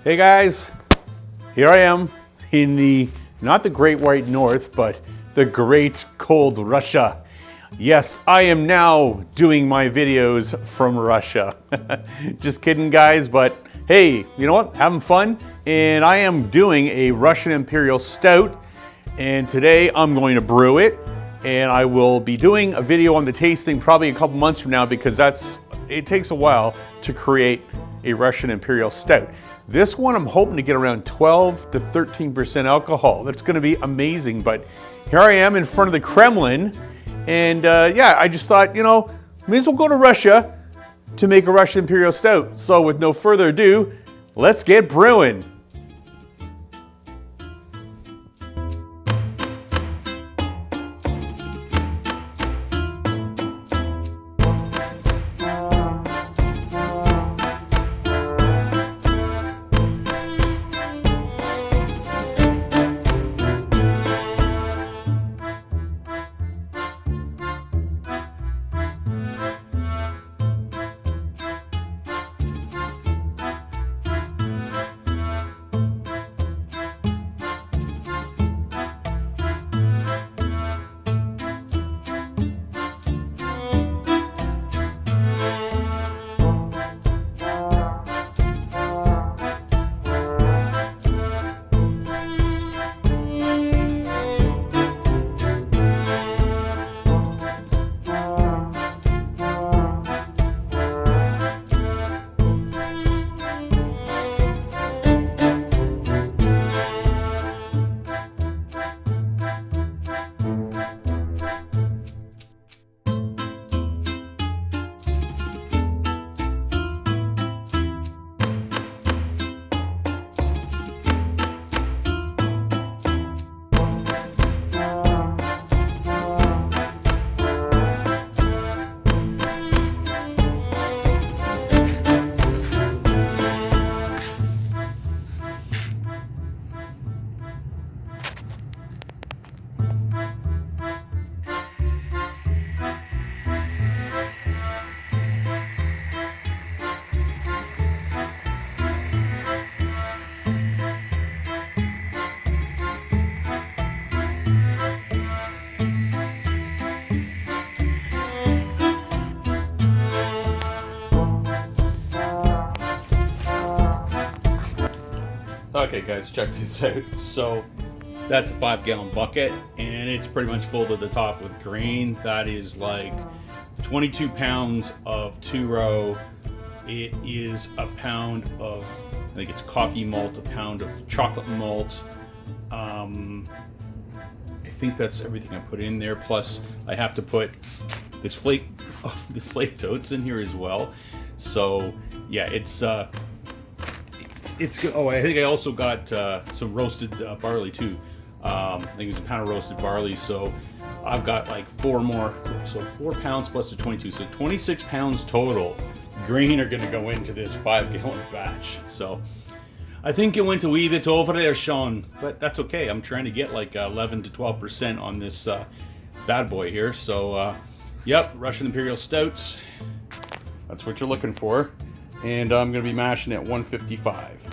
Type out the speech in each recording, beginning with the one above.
Hey guys, here I am in not the Great White North, but the Great Cold Russia. Yes, I am now doing my videos from Russia. Just kidding guys, but hey, you know what? Having fun. And I am doing a Russian Imperial Stout. And today I'm going to brew it. And I will be doing a video on the tasting probably a couple months from now because it takes a while to create a Russian Imperial Stout. This one I'm hoping to get around 12 to 13% alcohol. That's gonna be amazing, but here I am in front of the Kremlin, and yeah, I just thought, you know, may as well go to Russia to make a Russian Imperial Stout. So with no further ado, let's get brewing. Okay guys, check this out. So that's a 5-gallon bucket and it's pretty much full to the top with grain. That is like 22 pounds of two-row. It is a pound of, I think it's coffee malt, a pound of chocolate malt. I think that's everything I put in there. Plus I have to put this the flaked oats in here as well. So yeah, it's good. Oh, I think I also got some roasted barley too. I think it's a pound of roasted barley. So I've got like 4 more. So 4 pounds plus the 22. So 26 pounds total grain are going to go into this 5-gallon batch. So I think it went a wee bit over there, Sean. But that's okay. I'm trying to get like 11 to 12% on this bad boy here. So yep, Russian Imperial Stouts. That's what you're looking for. And I'm going to be mashing at 155.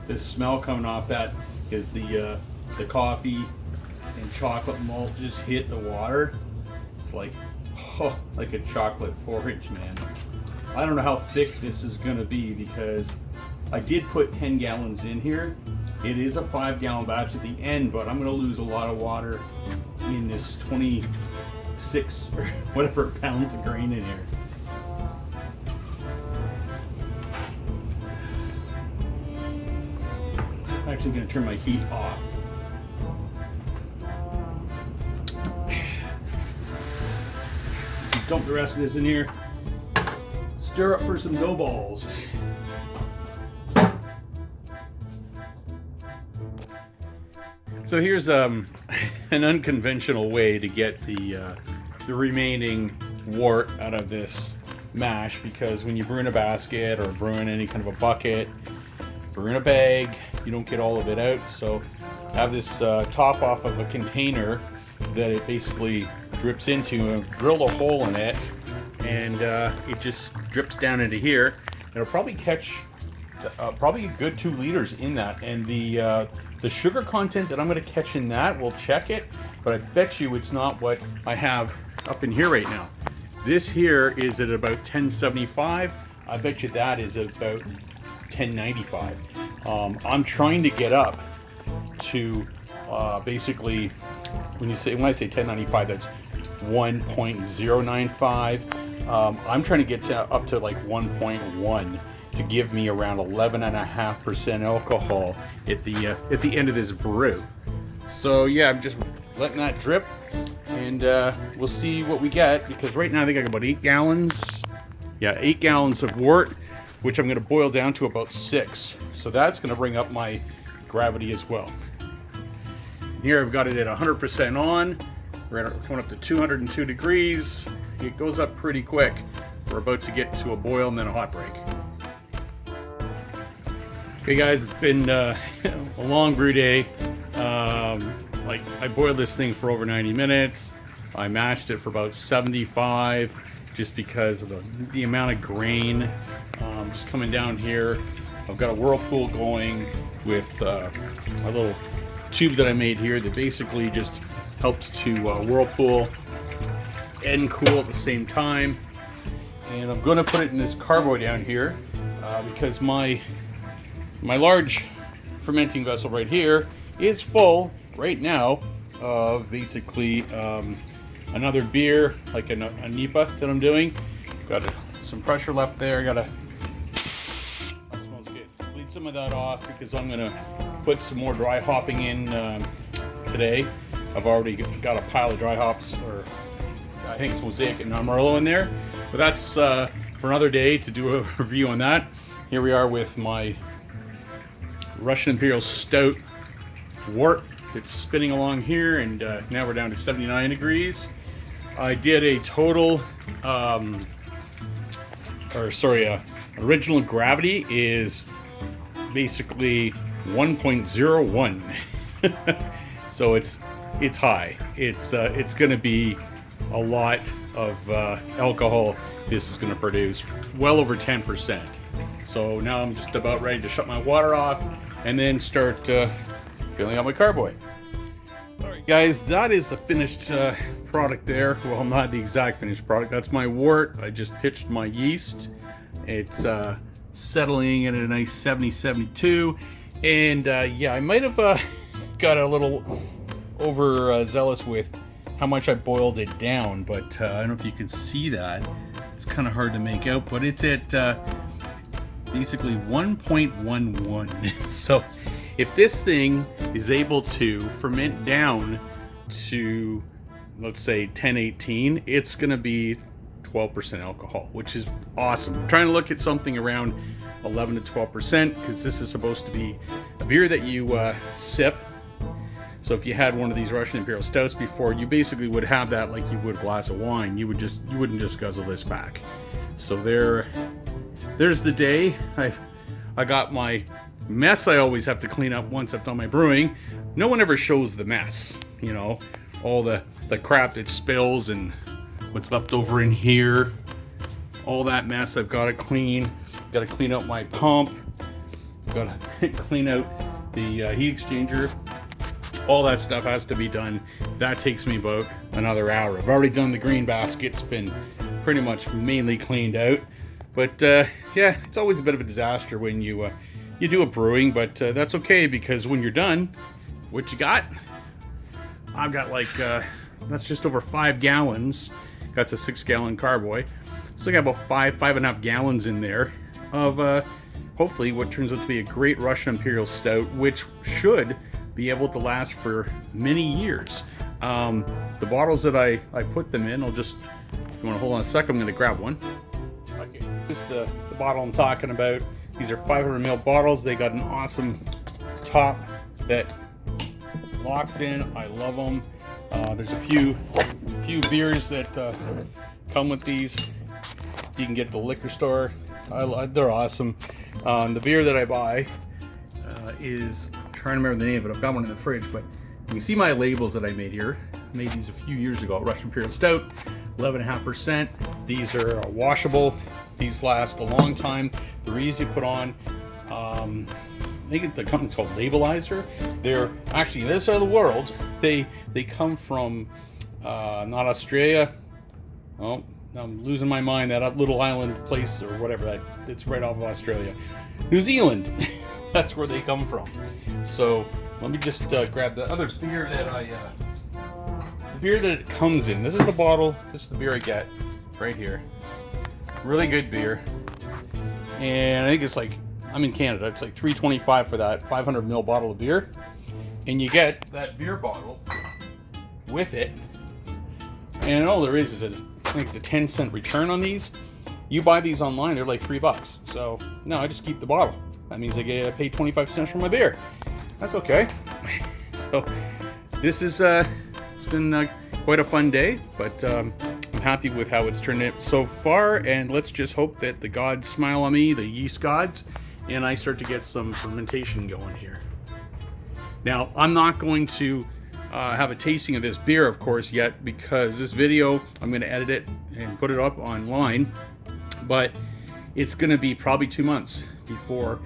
The smell coming off that is the coffee and chocolate malt just hit the water. It's like a chocolate porridge, man. I don't know how thick this is gonna be because I did put 10 gallons in here, It is a 5-gallon batch at the end, but I'm going to lose a lot of water in this 26 or whatever pounds of grain in here. I'm actually going to turn my heat off. Dump the rest of this in here. Stir up for some dough balls. So here's an unconventional way to get the remaining wort out of this mash, because when you brew in a basket or brew in any kind of a bucket, brew in a bag, you don't get all of it out. So I have this top off of a container that it basically drips into, and drill a hole in it, and it just drips down into here. It'll probably catch probably a good 2 liters in that, and the sugar content that I'm going to catch in that, we'll check it, but I bet you it's not what I have up in here right now. This here is at about 1075. I bet you that is about 1095. I'm trying to get up to basically, when I say 1095, that's 1.095. I'm trying to get up to like 1.1 to give me around 11.5% alcohol at the end of this brew. So yeah, I'm just letting that drip, and we'll see what we get, because right now I think I got about 8 gallons. Yeah, 8 gallons of wort, which I'm going to boil down to about 6. So that's going to bring up my gravity as well. Here I've got it at 100% on. We're going up to 202 degrees. It goes up pretty quick. We're about to get to a boil and then a hot break. Okay guys, it's been a long brew day. Like, I boiled this thing for over 90 minutes. I mashed it for about 75 just because of the amount of grain. Just coming down here, I've got a whirlpool going with my little tube that I made here that basically just helps to whirlpool and cool at the same time. And I'm going to put it in this carbo down here because my large fermenting vessel right here is full right now of basically another beer, like a NEPA that I'm doing. Got some pressure left there. That smells good. Bleed some of that off because I'm gonna put some more dry hopping in today. I've already got a pile of dry hops, or I think it's Mosaic and Amarillo in there, but that's for another day to do a review on that. Here we are with my Russian Imperial Stout wort. It's spinning along here, and now we're down to 79 degrees. I did a total, original gravity is basically 1.01. So it's high. It's going to be a lot of alcohol. This is going to produce well over 10%. So now I'm just about ready to shut my water off and then start filling out my carboy. Alright guys, that is the finished product there. Well, not the exact finished product. That's my wort. I just pitched my yeast. It's settling in at a nice 70-72. And yeah, I might have got a little overzealous with how much I boiled it down, but I don't know if you can see that. It's kind of hard to make out, but it's at basically 1.11. So if this thing is able to ferment down to, let's say, 10-18, it's going to be 12% alcohol, which is awesome. I'm trying to look at something around 11 to 12% because this is supposed to be a beer that you sip. So if you had one of these Russian Imperial Stouts before, you basically would have that like you would a glass of wine. You wouldn't just guzzle this back. So there's the day. I got my mess I always have to clean up once I've done my brewing. No one ever shows the mess, you know, all the crap that spills and what's left over in here. All that mess I've got to clean. Got to clean out my pump. Got to clean out the heat exchanger. All that stuff has to be done. That takes me about another hour. I've already done the green basket. It's been pretty much mainly cleaned out. But yeah, it's always a bit of a disaster when you you do a brewing, but that's okay, because when you're done, what you got? I've got like, that's just over 5 gallons. That's a 6-gallon carboy. So I got about 5.5 gallons in there of hopefully what turns out to be a great Russian Imperial Stout, which should be able to last for many years. The bottles that I put them in, I'll just, if you want to hold on a second, I'm going to grab one. Okay, this is the bottle I'm talking about. These are 500 ml bottles. They got an awesome top that locks in. I love them. There's a few beers that come with these. You can get at the liquor store. They're awesome. The beer that I buy is, I'm trying to remember the name of it. I've got one in the fridge, but you can see my labels that I made here. I made these a few years ago. Russian Imperial Stout, 11.5%. These are washable. These last a long time. They're easy to put on. I think the company's called Labelizer. They're actually this side of the world. They come from not Australia. Oh, I'm losing my mind. That little island place or whatever. It's right off of Australia. New Zealand. That's where they come from. So let me just grab the other beer that the beer that it comes in. This is the bottle. This is the beer I get right here. Really good beer. And I think it's like, I'm in Canada, it's like $3.25 for that 500 ml bottle of beer. And you get that beer bottle with it. And all there is I think it's a 10-cent return on these. You buy these online, they're like $3. So no, I just keep the bottle. That means I pay 25 cents for my beer. That's okay. So this is it's been quite a fun day, but I'm happy with how it's turned out so far. And let's just hope that the gods smile on me, the yeast gods, and I start to get some fermentation going here. Now, I'm not going to have a tasting of this beer, of course, yet, because this video, I'm going to edit it and put it up online, but it's going to be probably 2 months before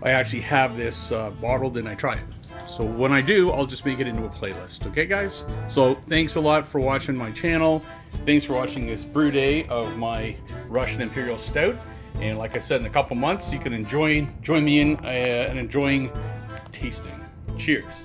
I actually have this bottled and I try it. So when I do, I'll just make it into a playlist. Okay, guys? So thanks a lot for watching my channel. Thanks for watching this brew day of my Russian Imperial Stout. And like I said, in a couple months, you can join me in and enjoying tasting. Cheers.